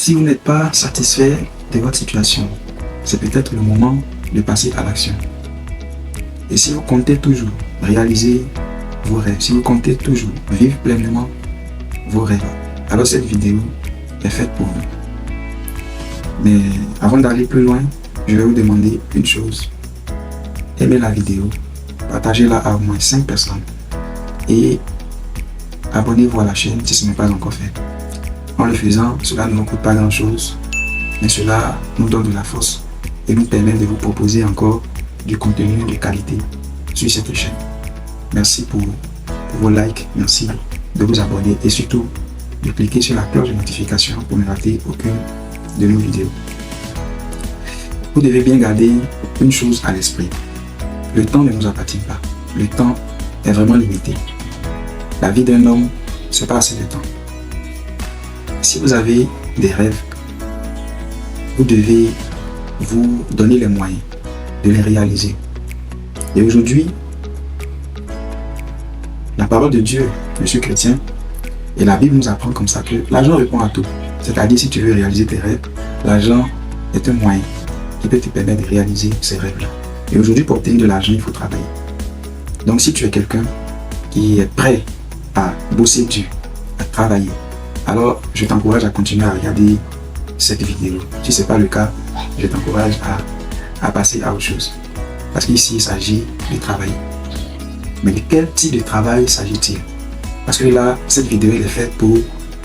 Si vous n'êtes pas satisfait de votre situation, c'est peut-être le moment de passer à l'action. Et si vous comptez toujours réaliser vos rêves, si vous comptez toujours vivre pleinement vos rêves, alors cette vidéo est faite pour vous. Mais avant d'aller plus loin, je vais vous demander une chose. Aimez la vidéo, partagez-la à au moins 5 personnes et abonnez-vous à la chaîne si ce n'est pas encore fait. En le faisant, cela ne nous coûte pas grand-chose, mais cela nous donne de la force et nous permet de vous proposer encore du contenu de qualité sur cette chaîne. Merci pour vos likes, merci de vous abonner et surtout de cliquer sur la cloche de notification pour ne rater aucune de nos vidéos. Vous devez bien garder une chose à l'esprit. Le temps ne nous appartient pas. Le temps est vraiment limité. La vie d'un homme, c'est pas assez de temps. Si vous avez des rêves, vous devez vous donner les moyens de les réaliser. Et aujourd'hui, la parole de Dieu, je suis chrétien, et la Bible nous apprend comme ça que l'argent répond à tout. C'est-à-dire, si tu veux réaliser tes rêves, l'argent est un moyen qui peut te permettre de réaliser ces rêves-là. Et aujourd'hui, pour obtenir de l'argent, il faut travailler. Donc, si tu es quelqu'un qui est prêt à bosser dur, à travailler, alors je t'encourage à continuer à regarder cette vidéo. Si ce n'est pas le cas, je t'encourage à passer à autre chose. Parce qu'ici, il s'agit de travailler. Mais de quel type de travail s'agit-il? Parce que là, cette vidéo elle est faite pour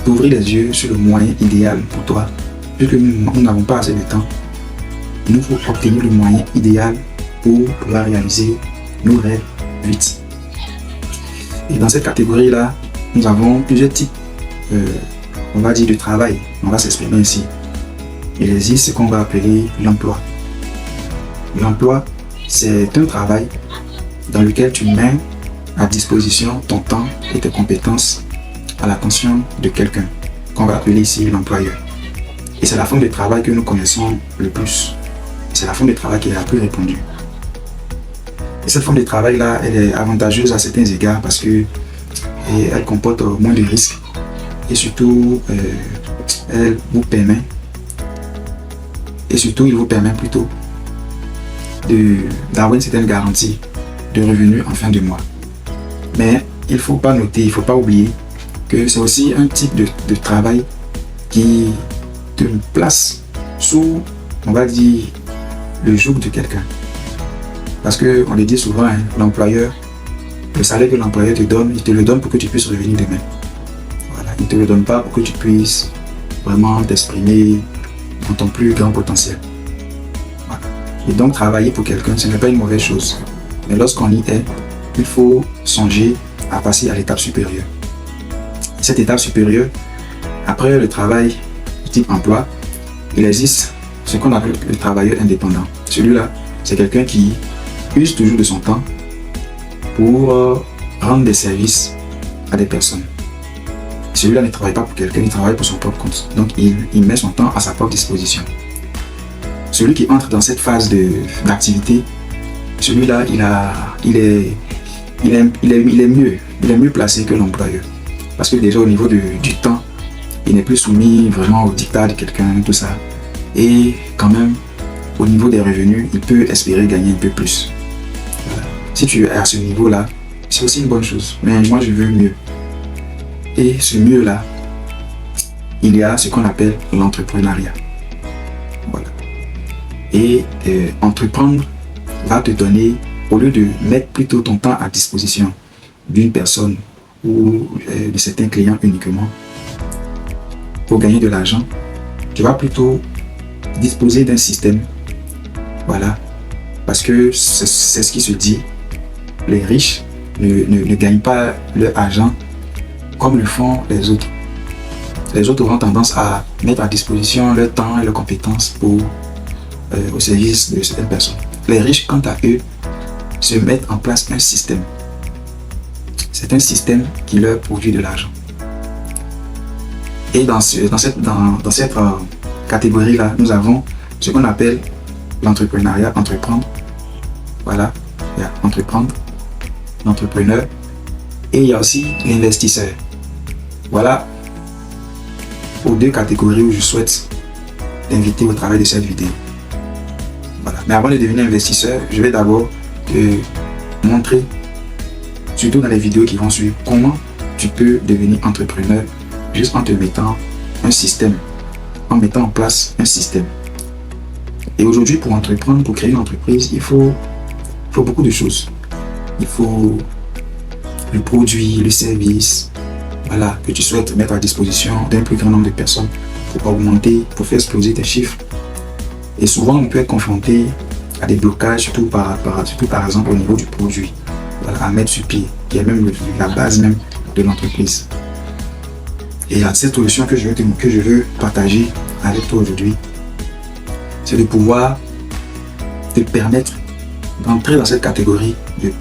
t'ouvrir les yeux sur le moyen idéal pour toi. Puisque nous n'avons pas assez de temps, il nous faut obtenir le moyen idéal pour pouvoir réaliser nos rêves vite. Et dans cette catégorie-là, nous avons plusieurs types, on va dire, de travail. On va s'exprimer ainsi. Il existe ce qu'on va appeler l'emploi. L'emploi, c'est un travail dans lequel tu mets à disposition ton temps et tes compétences à l'attention de quelqu'un, qu'on va appeler ici l'employeur. Et c'est la forme de travail que nous connaissons le plus. C'est la forme de travail qui est la plus répandue. Et cette forme de travail-là, elle est avantageuse à certains égards parce que elle comporte moins de risques et surtout, elle vous permet, il vous permet plutôt d'avoir une certaine garantie de revenus en fin de mois. Mais il ne faut pas noter, il ne faut pas oublier que c'est aussi un type de travail qui te place sous, on va dire, le joug de quelqu'un. Parce qu'on le dit souvent, hein, l'employeur, le salaire que l'employeur te donne, il te le donne pour que tu puisses revenir demain. Voilà, il ne te le donne pas pour que tu puisses vraiment t'exprimer dans ton plus grand potentiel. Voilà. Et donc travailler pour quelqu'un, ce n'est pas une mauvaise chose. Mais lorsqu'on y est, il faut songer à passer à l'étape supérieure. Cette étape supérieure, après le travail type emploi, il existe ce qu'on appelle le travailleur indépendant. Celui-là, c'est quelqu'un qui use toujours de son temps pour rendre des services à des personnes. Celui-là ne travaille pas pour quelqu'un, il travaille pour son propre compte. Donc il met son temps à sa propre disposition. Celui qui entre dans cette phase d'activité, celui-là, il est mieux placé que l'employeur. Parce que déjà au niveau du temps, il n'est plus soumis vraiment au dictat de quelqu'un, tout ça. Et quand même, au niveau des revenus, il peut espérer gagner un peu plus. Si tu es à ce niveau-là, c'est aussi une bonne chose. Mais moi, je veux mieux. Et ce mieux-là, il y a ce qu'on appelle l'entrepreneuriat. Voilà. Et entreprendre va te donner, au lieu de mettre plutôt ton temps à disposition d'une personne ou de certains clients uniquement pour gagner de l'argent, tu vas plutôt disposer d'un système. Voilà. Parce que c'est ce qui se dit. Les riches ne gagnent pas leur argent comme le font les autres. Les autres auront tendance à mettre à disposition leur temps et leurs compétences au service de certaines personnes. Les riches, quant à eux, se mettent en place un système. C'est un système qui leur produit de l'argent. Et dans cette catégorie-là, nous avons ce qu'on appelle l'entrepreneuriat, entreprendre. Voilà, il y a entreprendre, l'entrepreneur. Et il y a aussi l'investisseur. Voilà aux 2 catégories où je souhaite t'inviter au travers de cette vidéo. Voilà. Mais avant de devenir investisseur, je vais d'abord te montrer, surtout dans les vidéos qui vont suivre, comment tu peux devenir entrepreneur juste en te mettant un système, en mettant en place un système. Et aujourd'hui, pour entreprendre, pour créer une entreprise, il faut beaucoup de choses. Il faut le produit, le service, voilà, que tu souhaites mettre à disposition d'un plus grand nombre de personnes pour augmenter, pour faire exploser tes chiffres. Et souvent, on peut être confronté à des blocages, surtout par exemple au niveau du produit, voilà, à mettre sur pied, qui est même la base même de l'entreprise. Et cette solution que je veux partager avec toi aujourd'hui, c'est de pouvoir te permettre d'entrer dans cette catégorie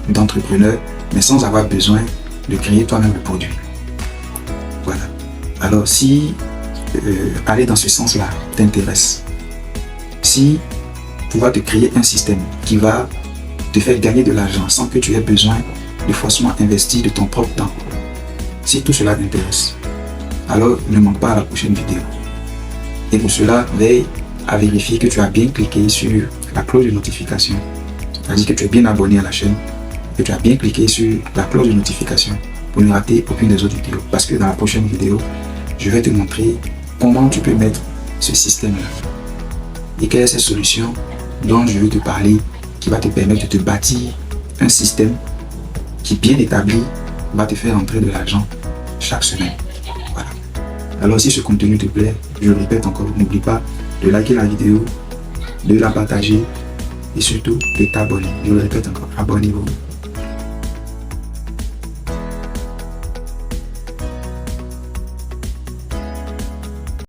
d'entrepreneur, mais sans avoir besoin de créer toi-même le produit. Voilà. Alors, si aller dans ce sens-là t'intéresse, si pouvoir te créer un système qui va te faire gagner de l'argent sans que tu aies besoin de forcément investir de ton propre temps, si tout cela t'intéresse, alors ne manque pas à la prochaine vidéo. Et pour cela, veille à vérifier que tu as bien cliqué sur la cloche de notification, c'est-à-dire que tu es bien abonné à la chaîne, que tu as bien cliqué sur la cloche de notification pour ne rater aucune des autres vidéos. Parce que dans la prochaine vidéo, je vais te montrer comment tu peux mettre ce système-là et quelle est cette solution dont je veux te parler qui va te permettre de te bâtir un système qui, bien établi, va te faire entrer de l'argent chaque semaine. Voilà. Alors si ce contenu te plaît, je le répète encore, n'oublie pas de liker la vidéo, de la partager et surtout de t'abonner. Je le répète encore, abonnez-vous.